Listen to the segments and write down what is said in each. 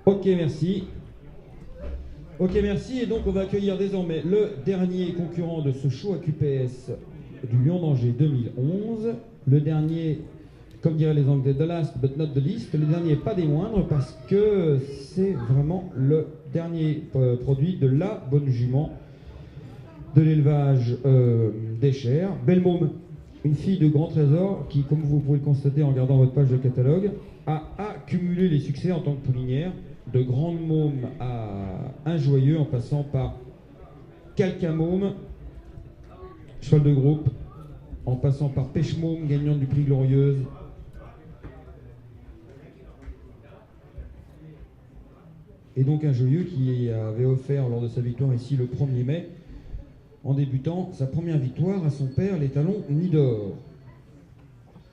Ok, merci. Ok, merci. Et donc, on va accueillir désormais le dernier concurrent de ce show AQPS du Lion d'Angers 2011. Le dernier, comme diraient les Anglais, the last but not the least. Le dernier, pas des moindres, parce que c'est vraiment le dernier produit de la bonne jument de l'élevage des Chers. Belle Môme, une fille de grand trésor qui, comme vous pouvez le constater en regardant votre page de catalogue, a accumulé les succès en tant que poulinière, de grande môme à un joyeux, en passant par Calcamôme, cheval de groupe, en passant par Pêche Môme, gagnante du prix Glorieuse. Et donc un joyeux qui avait offert lors de sa victoire ici le 1er mai, en débutant sa première victoire à son père, l'étalon Nidor.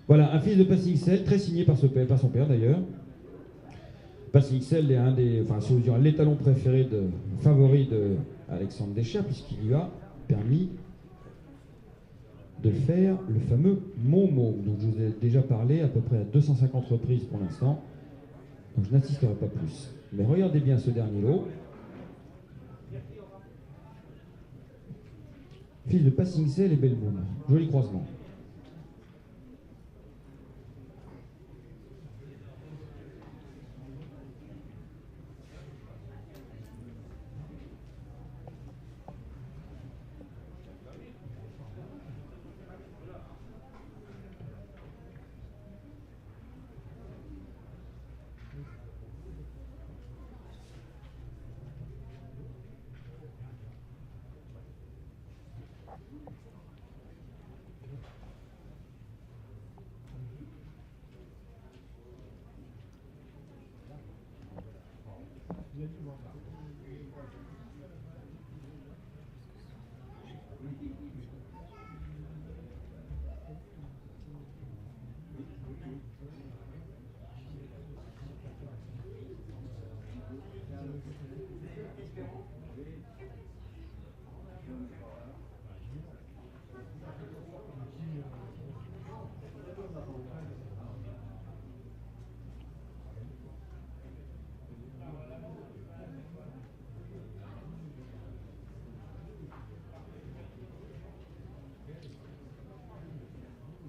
Voilà, un fils de Passing Cell, très signé par son père d'ailleurs. Passing Cell est l'étalon préféré favori de Alexandre Deschères, puisqu'il lui a permis de faire le fameux Momo, dont je vous ai déjà parlé à peu près à 250 reprises pour l'instant. Donc je n'insisterai pas plus. Mais regardez bien ce dernier lot. Fils de Passing Cell et Belle Môme. Joli croisement.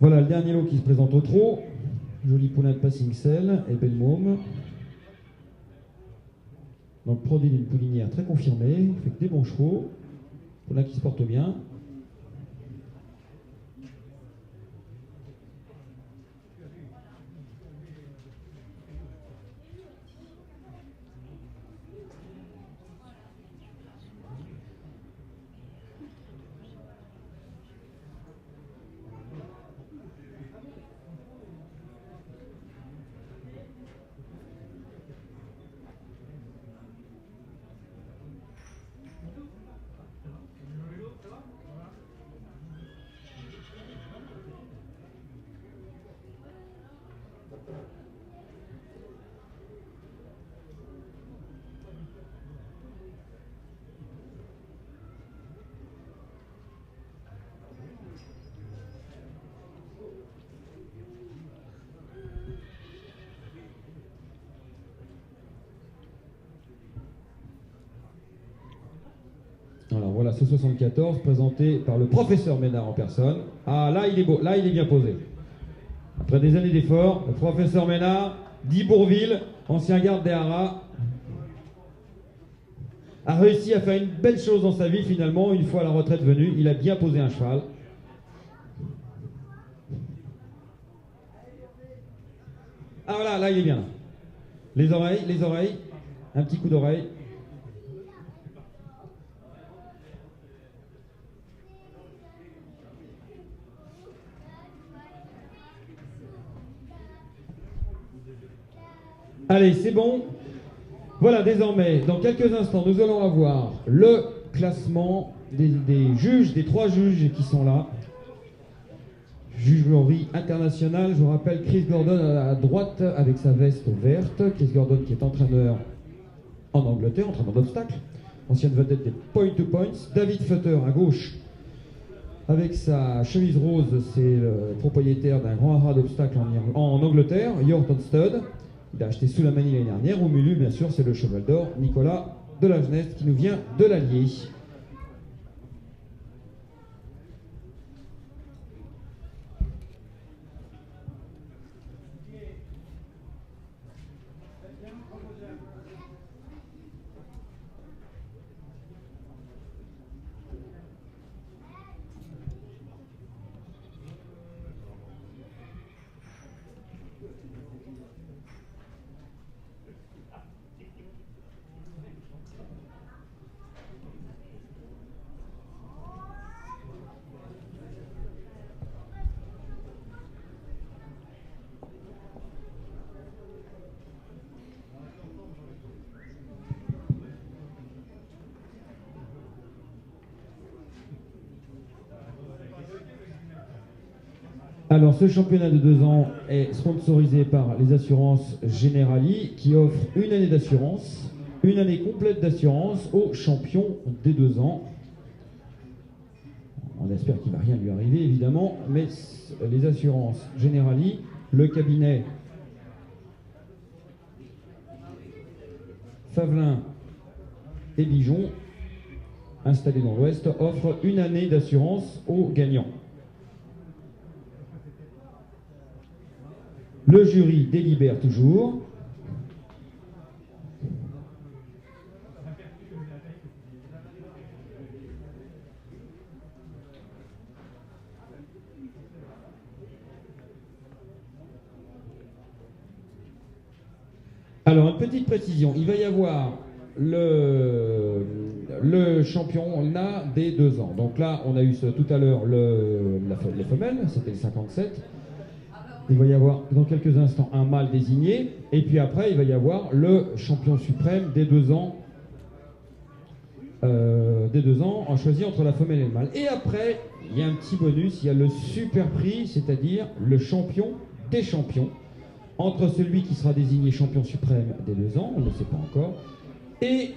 Voilà le dernier lot qui se présente au trot. Joli poulain de Passing Cell et Belle Môme. Donc produit d'une poulinière très confirmée, fait que des bons chevaux. Poulain qui se porte bien. Alors voilà ce 74 présenté par le professeur Ménard en personne. Ah là il est beau, là il est bien posé. Après des années d'efforts, le professeur Ménard, dit Bourville, ancien garde des haras, a réussi à faire une belle chose dans sa vie finalement. Une fois la retraite venue, il a bien posé un cheval. Ah voilà, là il est bien. Les oreilles, un petit coup d'oreille. Allez, c'est bon. Voilà, désormais, dans quelques instants, nous allons avoir le classement des juges, des 3 juges qui sont là. Jugerie internationale, je vous rappelle Chris Gordon à droite avec sa veste verte. Chris Gordon qui est entraîneur en Angleterre, entraîneur d'obstacles, ancienne vedette des Point to Points. David Futter à gauche avec sa chemise rose, c'est le propriétaire d'un grand haras d'obstacles en Angleterre, Yorton Stud. Il a acheté sous la manie l'année dernière. Au milieu, bien sûr, c'est le cheval d'or, Nicolas de la Geneste, qui nous vient de l'Allier. Alors, ce championnat de 2 ans est sponsorisé par les assurances Generali qui offrent une année d'assurance, une année complète d'assurance aux champions des 2 ans. On espère qu'il ne va rien lui arriver, évidemment, mais les assurances Generali, le cabinet Favelin et Bijon, installé dans l'Ouest, offrent une année d'assurance aux gagnants. Le jury délibère toujours. Alors, une petite précision, il va y avoir le championnat des 2 ans. Donc là, on a eu tout à l'heure les femelles, c'était le 57. Il va y avoir dans quelques instants un mâle désigné, et puis après il va y avoir le champion suprême des 2 ans, en choisi entre la femelle et le mâle. Et après, il y a un petit bonus, il y a le super prix, c'est-à-dire le champion des champions, entre celui qui sera désigné champion suprême des 2 ans, on ne le sait pas encore, et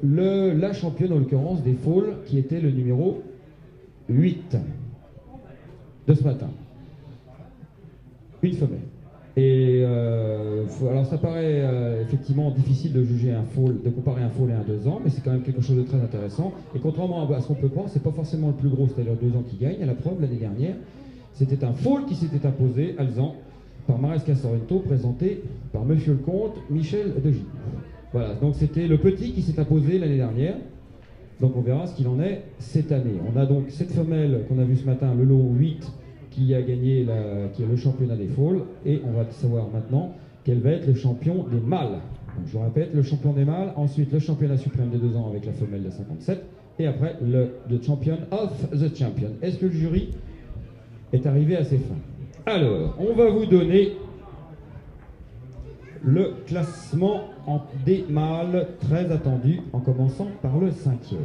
la championne en l'occurrence des foals, qui était le numéro 8 de ce matin. Une femelle. Et alors ça paraît effectivement difficile de juger un foal, de comparer un foal et un 2 ans, mais c'est quand même quelque chose de très intéressant. Et contrairement à ce qu'on peut croire, c'est pas forcément le plus gros, c'est-à-dire 2 ans qui gagne. À la preuve, l'année dernière, c'était un foal qui s'était imposé, Alzan, par Maresca Sorrento, présenté par Monsieur le Comte Michel de Gilles. Voilà, donc c'était le petit qui s'est imposé l'année dernière. Donc on verra ce qu'il en est cette année. On a donc cette femelle qu'on a vue ce matin, le lot 8, qui a gagné qui est le championnat des foals, et on va savoir maintenant quel va être le champion des mâles. Donc, je vous répète, le champion des mâles, ensuite le championnat suprême des 2 ans avec la femelle de 57, et après le champion of the champion. Est-ce que le jury est arrivé à ses fins? Alors, on va vous donner le classement des mâles très attendu, en commençant par le 5e.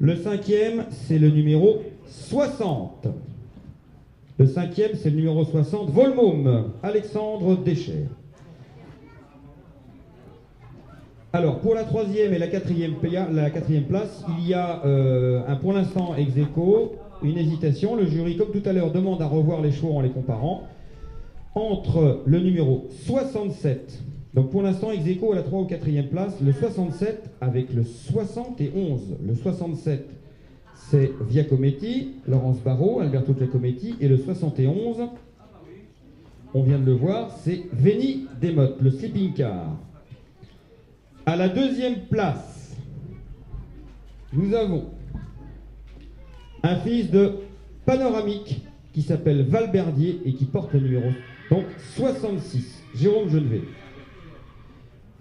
Le 5e, c'est le numéro 60. Le 5e, c'est le numéro 60, Volmum, Alexandre Deschères. Alors, pour la 3e et la 4e place, il y a pour l'instant ex aequo, une hésitation. Le jury, comme tout à l'heure, demande à revoir les chevaux en les comparant entre le numéro 67. Donc pour l'instant, ex aequo à la 3 ou 4e place, le 67 avec le 71. Le 67, c'est Giacometti, Laurence Barrault, Alberto Giacometti, et le 71, on vient de le voir, c'est Veni Demotte, le sleeping car. À la 2e place, nous avons un fils de panoramique qui s'appelle Valberdier et qui porte le numéro donc 66, Jérôme Genevet.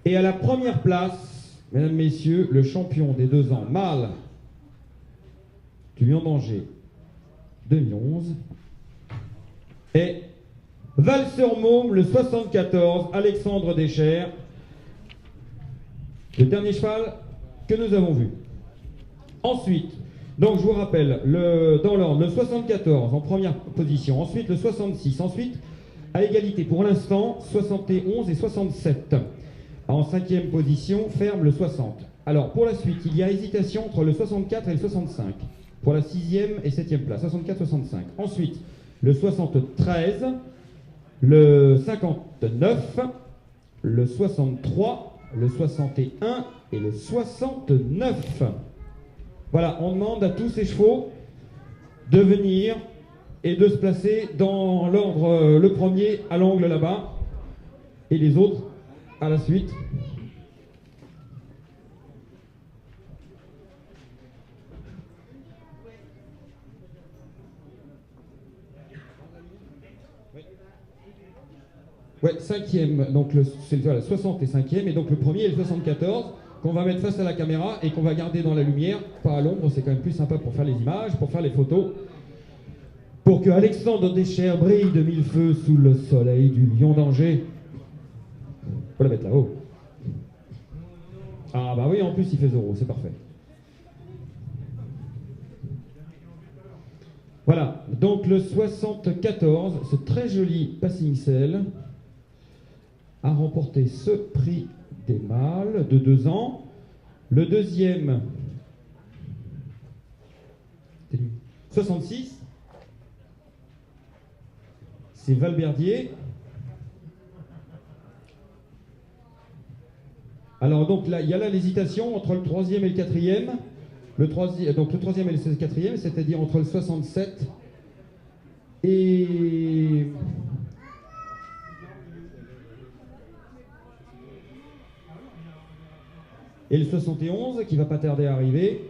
Et à la 1re place, mesdames, messieurs, le champion des 2 ans mâle du Lion d'Angers 2011 est Val-sur-Môme, le 74, Alexandre Deschères, le dernier cheval que nous avons vu. Ensuite, donc je vous rappelle, dans l'ordre, le 74 en première position, ensuite le 66, ensuite à égalité pour l'instant 71 et 67. En 5e position, ferme le 60. Alors pour la suite, il y a hésitation entre le 64 et le 65. Pour la 6e et 7e place, 64-65. Ensuite, le 73, le 59, le 63, le 61 et le 69. Voilà, on demande à tous ces chevaux de venir et de se placer dans l'ordre, le premier à l'angle là-bas, et les autres à la suite. Ouais, cinquième, donc c'est le 65e, et donc le premier est le 74, qu'on va mettre face à la caméra et qu'on va garder dans la lumière, pas à l'ombre, c'est quand même plus sympa pour faire les images, pour faire les photos, pour que Alexandre Deschères brille de mille feux sous le soleil du lion d'Angers. Faut la mettre là-haut. Ah bah oui, en plus il fait 0, c'est parfait. Voilà, donc le 74, ce très joli Passing Cell, a remporté ce prix des mâles de 2 ans. Le deuxième, 66, c'est Valberdier. Alors donc là, il y a là l'hésitation entre le troisième et le quatrième. Donc le troisième et le quatrième, c'est-à-dire entre le 67 et... et le 71, qui va pas tarder à arriver.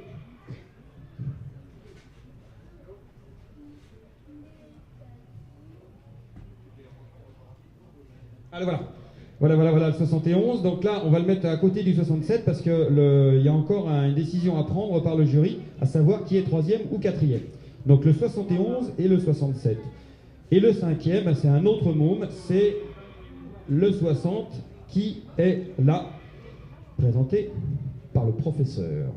Alors voilà le 71. Donc là, on va le mettre à côté du 67 parce que il y a encore une décision à prendre par le jury, à savoir qui est troisième ou quatrième. Donc le 71 et le 67. Et le cinquième, c'est un autre môme, c'est le 60 qui est là, présenté par le professeur.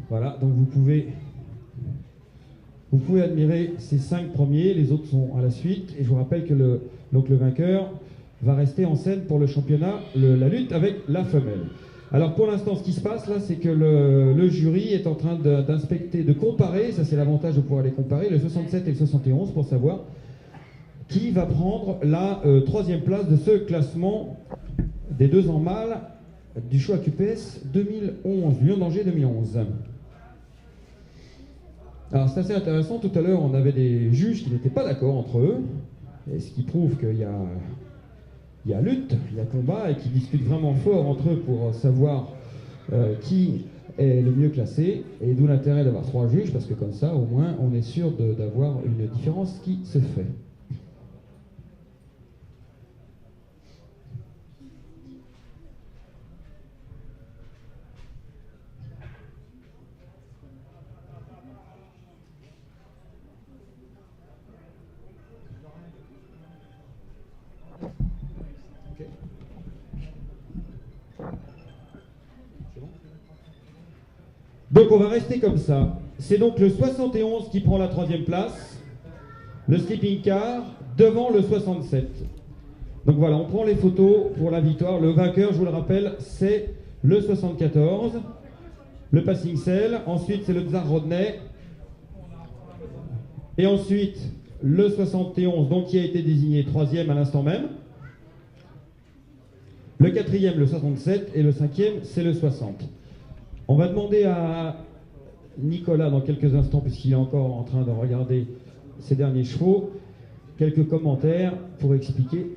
Voilà, donc vous pouvez admirer ces 5 premiers, les autres sont à la suite, et je vous rappelle que le vainqueur va rester en scène pour le championnat, la lutte avec la femelle. Alors pour l'instant, ce qui se passe là, c'est que le jury est en train d'inspecter, de comparer, ça c'est l'avantage de pouvoir les comparer, le 67 et le 71, pour savoir qui va prendre la 3e place de ce classement des 2 ans mâles du show AQPS 2011, Lion d'Angers 2011. Alors c'est assez intéressant, tout à l'heure on avait des juges qui n'étaient pas d'accord entre eux, et ce qui prouve qu'il y a lutte, il y a combat, et qui discutent vraiment fort entre eux pour savoir qui est le mieux classé, et d'où l'intérêt d'avoir 3 juges, parce que comme ça au moins on est sûr d'avoir une différence qui se fait. Donc on va rester comme ça. C'est donc le 71 qui prend la 3e place, le sleeping car, devant le 67. Donc voilà, on prend les photos pour la victoire. Le vainqueur, je vous le rappelle, c'est le 74, le Passing Cell, ensuite c'est le Tsar Rodney, et ensuite le 71, donc qui a été désigné 3e à l'instant même, le 4e, le 67, et le 5e, c'est le 60. On va demander à Nicolas, dans quelques instants, puisqu'il est encore en train de regarder ses derniers chevaux, quelques commentaires pour expliquer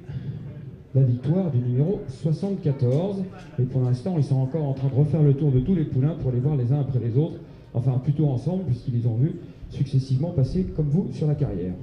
la victoire du numéro 74. Et pour l'instant, ils sont encore en train de refaire le tour de tous les poulains pour les voir les uns après les autres, enfin plutôt ensemble, puisqu'ils les ont vus successivement passer comme vous sur la carrière.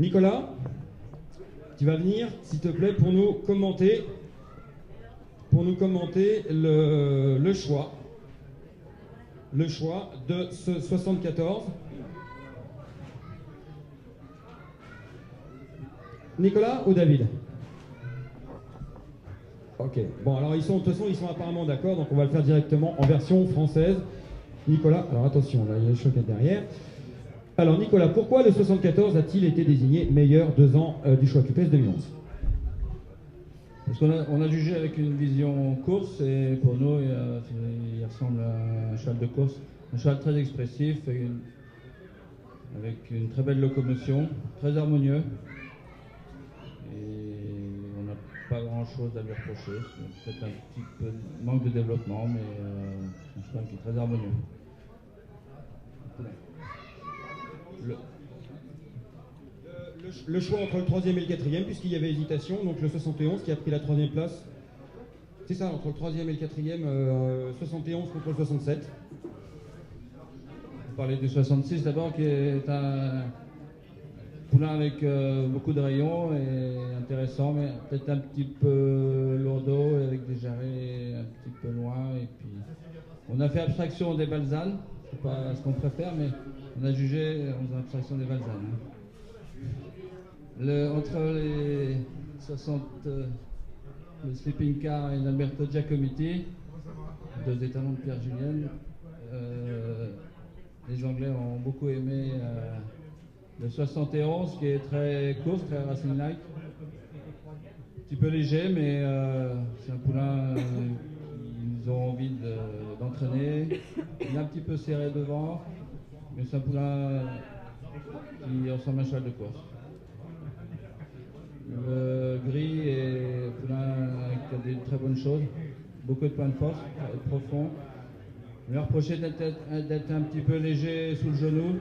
Nicolas, tu vas venir, s'il te plaît, pour nous commenter le choix de ce 74. Nicolas ou David? Ok, bon alors de toute façon ils sont apparemment d'accord, donc on va le faire directement en version française. Nicolas, alors attention, là il y a le choc derrière. Alors Nicolas, pourquoi le 74 a-t-il été désigné meilleur 2 ans du choix QPS 2011? Parce qu'on a jugé avec une vision course et pour nous il ressemble à un cheval de course, un cheval très expressif avec une très belle locomotion, très harmonieux et on n'a pas grand chose à lui reprocher, c'est peut-être un petit peu de manque de développement mais c'est un cheval qui est très harmonieux. Le choix entre le 3e et le 4e, puisqu'il y avait hésitation, donc le 71 qui a pris la 3e place. C'est ça, entre le 3e et le 4e, 71 contre le 67. On parlait du 66 d'abord, qui est un poulain avec beaucoup de rayons et intéressant, mais peut-être un petit peu lourdeau, avec des jarrets un petit peu loin. Et puis, on a fait abstraction des Balzanes, c'est pas ce qu'on préfère, mais on a jugé en faisant abstraction des Balzanes. Entre les 60, le Sleeping Car et l'Alberto Giacometti, 2 étalons de Pierre Julien, les Anglais ont beaucoup aimé le 71 qui est très court, très racing-like, un petit peu léger, mais c'est un poulain qu'ils ont envie d'entraîner. Il est un petit peu serré devant, mais c'est un poulain qui ressemble à un cheval de course. Le gris est poulain qui a des très bonnes choses, beaucoup de points de force, profond. On lui a reproché d'être un petit peu léger sous le genou,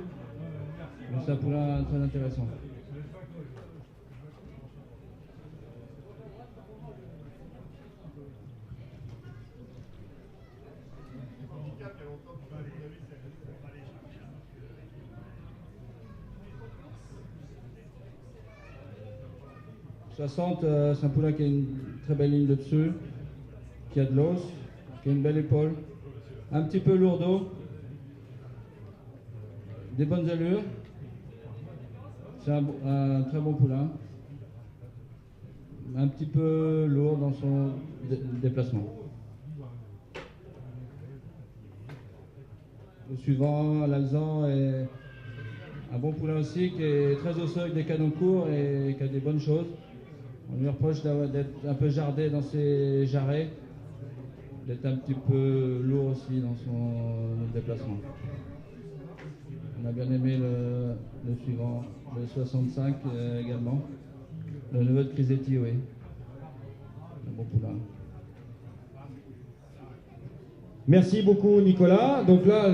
mais c'est un poulain très intéressant. « 60, c'est un poulain qui a une très belle ligne de dessus, qui a de l'os, qui a une belle épaule, un petit peu lourdeau, des bonnes allures. C'est un très bon poulain, un petit peu lourd dans son déplacement. Le suivant, l'Alzan, est un bon poulain aussi, qui est très osseux avec des canons courts et qui a des bonnes choses. On lui reproche d'être un peu jardé dans ses jarrets, d'être un petit peu lourd aussi dans son déplacement. On a bien aimé le suivant, le 65 également. Le neveu de Crisetti, oui. Un bon poulain. Merci beaucoup Nicolas. Donc là,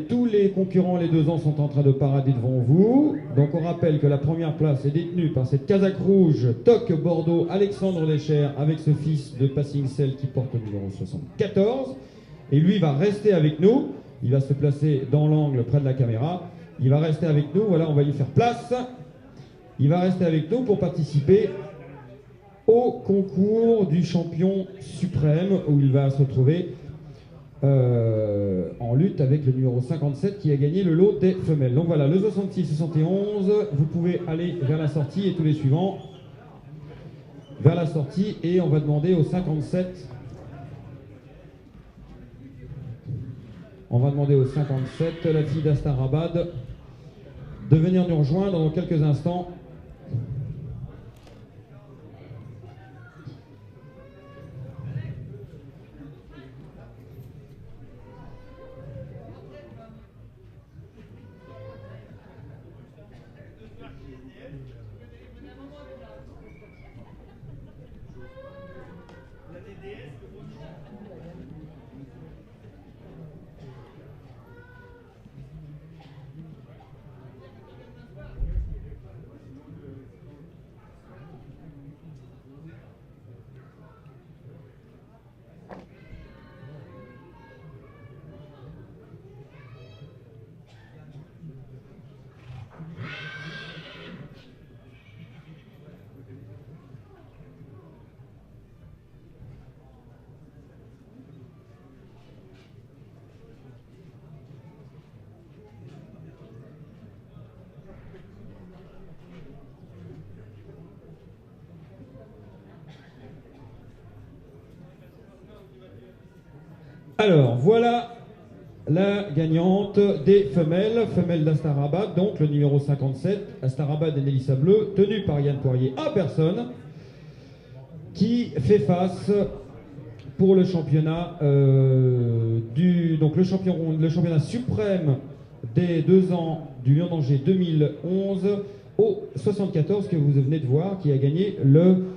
tous les concurrents les 2 ans sont en train de parader devant vous. Donc on rappelle que la première place est détenue par cette casaque rouge, Toc Bordeaux, Alexandre Lecher, avec ce fils de Passing Cell qui porte le numéro 74. Et lui va rester avec nous. Il va se placer dans l'angle près de la caméra. Il va rester avec nous. Voilà, on va lui faire place. Il va rester avec nous pour participer au concours du champion suprême où il va se retrouver en lutte avec le numéro 57 qui a gagné le lot des femelles. Donc voilà, le 66-71, vous pouvez aller vers la sortie et tous les suivants vers la sortie et on va demander au 57. On va demander au 57, la fille d'Astarabad, de venir nous rejoindre dans quelques instants. Alors, voilà la gagnante des femelles d'Astarabad, donc le numéro 57, Astarabad et Mélissa Bleu, tenue par Yann Poirier à personne, qui fait face pour le championnat donc le championnat suprême des 2 ans du Lion d'Angers 2011 au 74 que vous venez de voir, qui a gagné le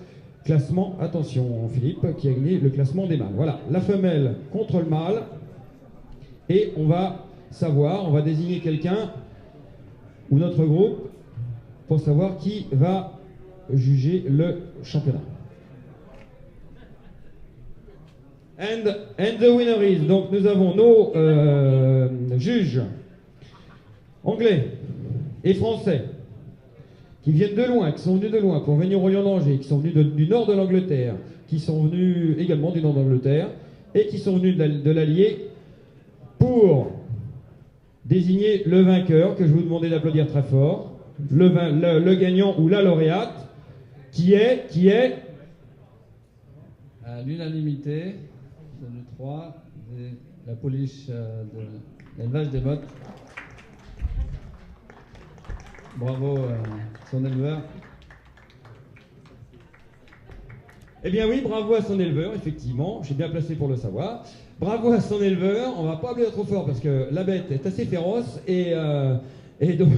classement, attention Philippe, qui a gagné le classement des mâles. Voilà, la femelle contre le mâle. Et on va désigner quelqu'un, ou notre groupe, pour savoir qui va juger le championnat. And the winner is, donc nous avons nos juges anglais et français qui viennent de loin, qui sont venus de loin pour venir au Lion d'Angers, qui sont venus du nord de l'Angleterre, qui sont venus également du nord d'Angleterre, et qui sont venus de l'Allier pour désigner le vainqueur, que je vous demandais d'applaudir très fort, le gagnant ou la lauréate, qui est à l'unanimité de nous trois, la pouliche de l'élevage des bottes. Bravo son éleveur. Eh bien oui, bravo à son éleveur, effectivement, j'ai bien placé pour le savoir. Bravo à son éleveur, on va pas appeler trop fort parce que la bête est assez féroce et donc,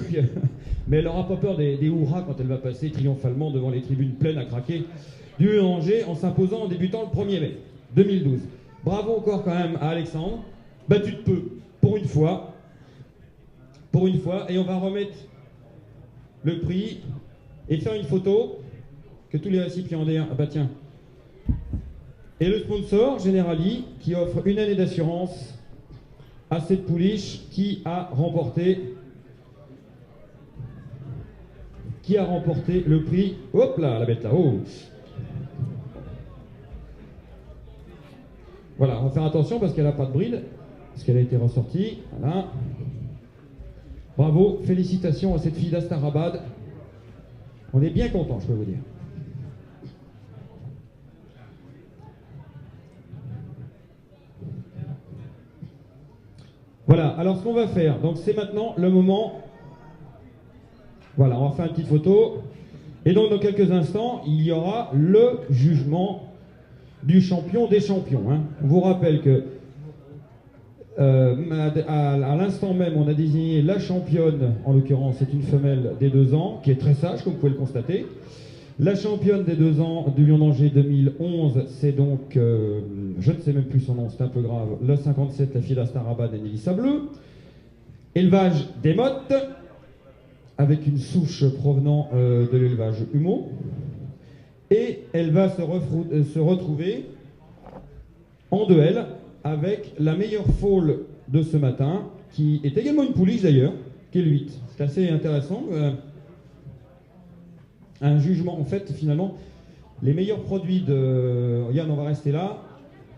mais elle n'aura pas peur des hurrahs quand elle va passer triomphalement devant les tribunes pleines à craquer du Lion d'Angers en s'imposant en débutant le 1er mai 2012. Bravo encore quand même à Alexandre, battu de peu, pour une fois, et on va remettre le prix et faire une photo que tous les récipiendaires, ah bah tiens. Et le sponsor, Generali, qui offre une année d'assurance à cette pouliche qui a remporté le prix. Hop là, la bête là-haut. Voilà, on va faire attention parce qu'elle n'a pas de bride, parce qu'elle a été ressortie. Voilà. Bravo, félicitations à cette fille d'Astarabad. On est bien content, je peux vous dire. Voilà, alors ce qu'on va faire, donc c'est maintenant le moment. Voilà, on va faire une petite photo. Et donc dans quelques instants, il y aura le jugement du champion des champions. Hein. On vous rappelle que à l'instant même, on a désigné la championne, en l'occurrence c'est une femelle des 2 ans, qui est très sage, comme vous pouvez le constater. La championne des 2 ans du Lion d'Angers 2011, c'est donc, je ne sais même plus son nom, c'est un peu grave, le 57, la fille d'Astarabad et Mélissa Bleu. Élevage des mottes, avec une souche provenant de l'élevage Humeau. Et elle va se retrouver en duel avec la meilleure foal de ce matin, qui est également une pouliche d'ailleurs, qui est le 8. C'est assez intéressant. Un jugement, en fait, finalement, les meilleurs produits de... Yann, on va rester là,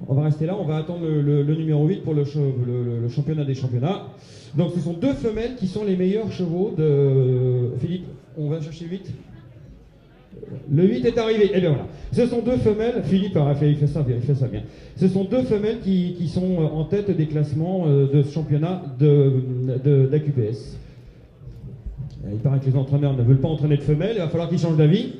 on va attendre le numéro 8 pour le championnat des championnats. Donc ce sont 2 femelles qui sont les meilleurs chevaux de... Philippe, on va chercher le 8. Le 8 est arrivé, et bien voilà. Ce sont 2 femelles, Philippe il fait ça bien. Ce sont 2 femelles qui sont en tête des classements de ce championnat de la QPS. Il paraît que les entraîneurs ne veulent pas entraîner de femelles, il va falloir qu'ils changent d'avis.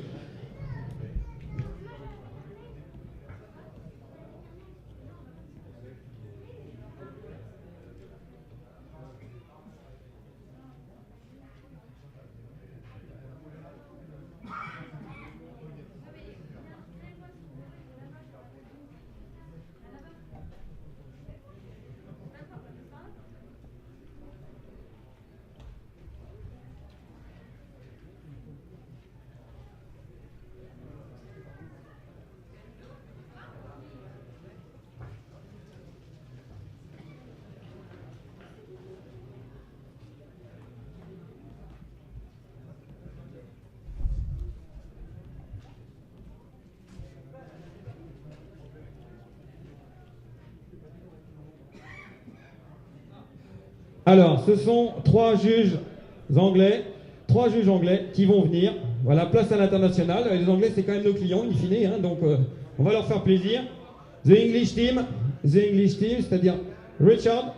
Alors, ce sont 3 juges anglais qui vont venir. Voilà, place à l'international. Les Anglais, c'est quand même nos clients, in fine, hein, donc on va leur faire plaisir. The English team, the English team, c'est-à-dire Richard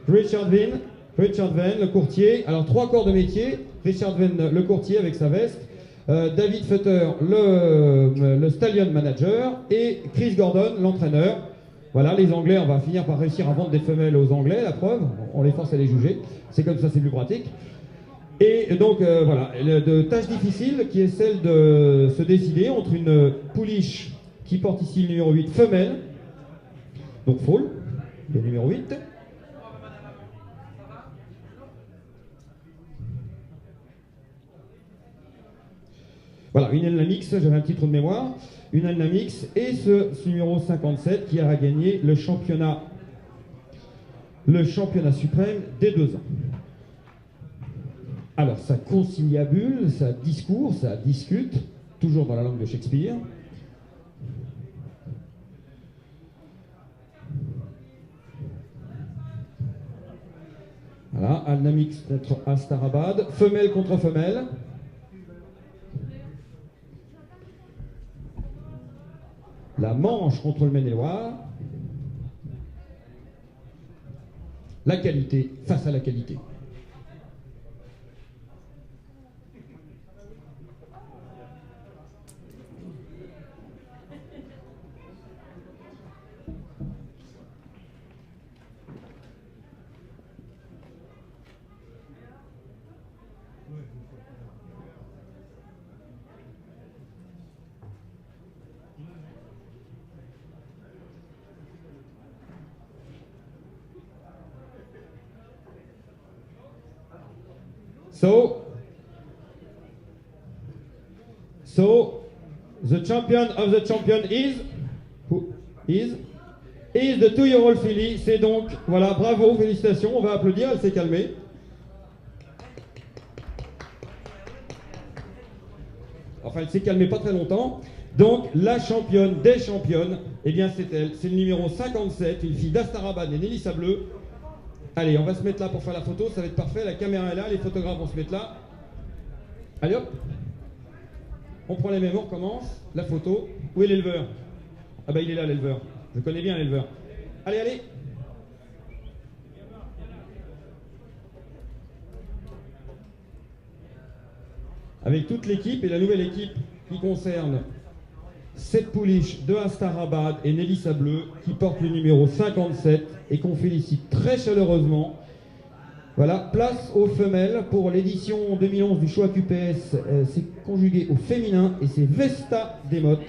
Venn, le courtier. Alors 3 corps de métier. Richard Venn, le courtier avec sa veste. David Futter, le stallion manager. Et Chris Gordon, l'entraîneur. Voilà, les Anglais, on va finir par réussir à vendre des femelles aux Anglais, la preuve. On les force à les juger. C'est comme ça, c'est plus pratique. Et donc, voilà, de tâche difficile qui est celle de se décider entre une pouliche qui porte ici le numéro 8 femelle, donc foal, le numéro 8. Voilà, une Elna Mix, j'avais un petit trou de mémoire, une Elna Mix et ce numéro 57 qui a gagné le championnat suprême des 2 ans. Alors, ça conciliabule, ça discourt, ça discute, toujours dans la langue de Shakespeare. Voilà, Alnamix contre Astarabad, femelle contre femelle. La Manche contre le Maine-et-Loire. La qualité face à la qualité. So, the champion of the champion is the 2-year-old filly. C'est donc, voilà, bravo, félicitations, on va applaudir, elle s'est calmée. Enfin, elle s'est calmée pas très longtemps. Donc, la championne des championnes, eh bien, c'est elle, c'est le numéro 57, une fille d'Astarabad et Nélissa Bleu. Allez, on va se mettre là pour faire la photo, ça va être parfait, la caméra est là, les photographes vont se mettre là. Allez hop, on prend les mêmes, on recommence, la photo. Où est l'éleveur? Ah bah il est là l'éleveur, je connais bien l'éleveur. Allez, allez. Avec toute l'équipe et la nouvelle équipe qui concerne cette pouliche de Astarabad et Nélissa Bleu qui porte le numéro 57 et qu'on félicite très chaleureusement. Voilà, place aux femelles pour l'édition 2011 du choix QPS. C'est conjugué au féminin et c'est Vesta Demotte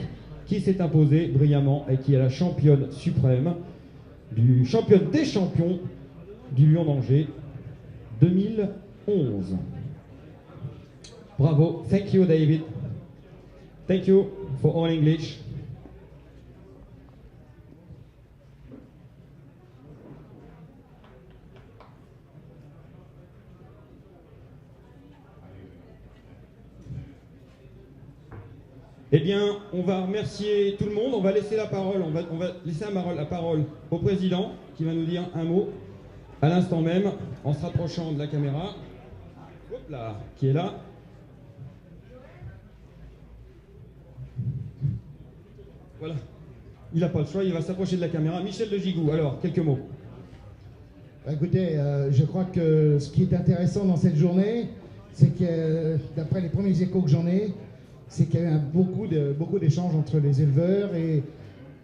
qui s'est imposée brillamment et qui est la championne suprême, championne des champions du Lion d'Angers 2011. Bravo, thank you David. Thank you for all English. Eh bien, on va remercier tout le monde, on va laisser la parole, on va laisser la parole au président qui va nous dire un mot à l'instant même en se rapprochant de la caméra. Hop là, qui est là. Voilà, il n'a pas le choix, il va s'approcher de la caméra. Michel de Gigou, alors, quelques mots. Écoutez, je crois que ce qui est intéressant dans cette journée, c'est que, d'après les premiers échos que j'en ai, c'est qu'il y a eu beaucoup d'échanges entre les éleveurs et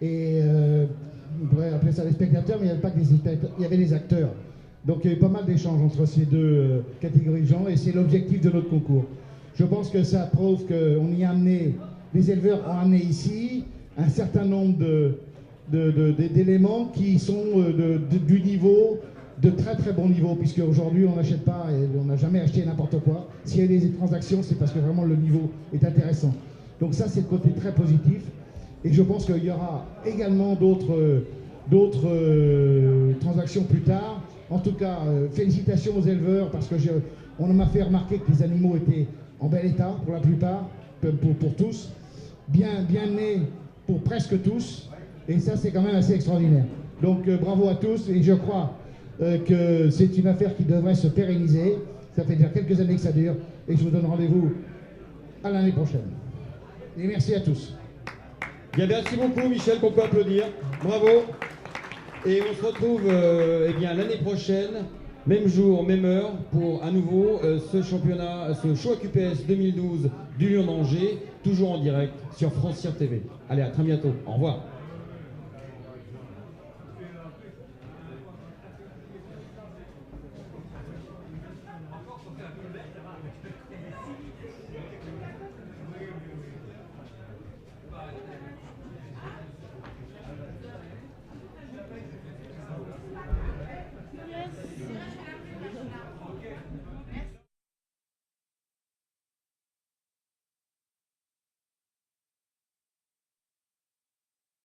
on pourrait appeler ça les spectateurs, mais il n'y avait pas que des spectateurs, il y avait les acteurs. Donc il y a eu pas mal d'échanges entre ces deux catégories de gens et c'est l'objectif de notre concours. Je pense que ça prouve qu'on y a amené, les éleveurs ont amené ici un certain nombre d'éléments qui sont du niveau, de très très bon niveau, puisque aujourd'hui on n'achète pas et on n'a jamais acheté n'importe quoi. S'il y a des transactions, c'est parce que vraiment le niveau est intéressant. Donc ça, c'est le côté très positif. Et je pense qu'il y aura également d'autres transactions plus tard. En tout cas, félicitations aux éleveurs, parce que on m'a fait remarquer que les animaux étaient en bel état pour la plupart, pour tous, bien nés pour presque tous. Et ça, c'est quand même assez extraordinaire. Donc bravo à tous, et je crois que c'est une affaire qui devrait se pérenniser. Ça fait déjà quelques années que ça dure et je vous donne rendez-vous à l'année prochaine. Et merci à tous. Bien, merci beaucoup Michel, qu'on peut applaudir. Bravo. Et on se retrouve eh bien l'année prochaine, même jour, même heure, pour à nouveau ce championnat, ce show QPS 2012 du Lion d'Angers, toujours en direct sur France Cyr TV. Allez, à très bientôt. Au revoir.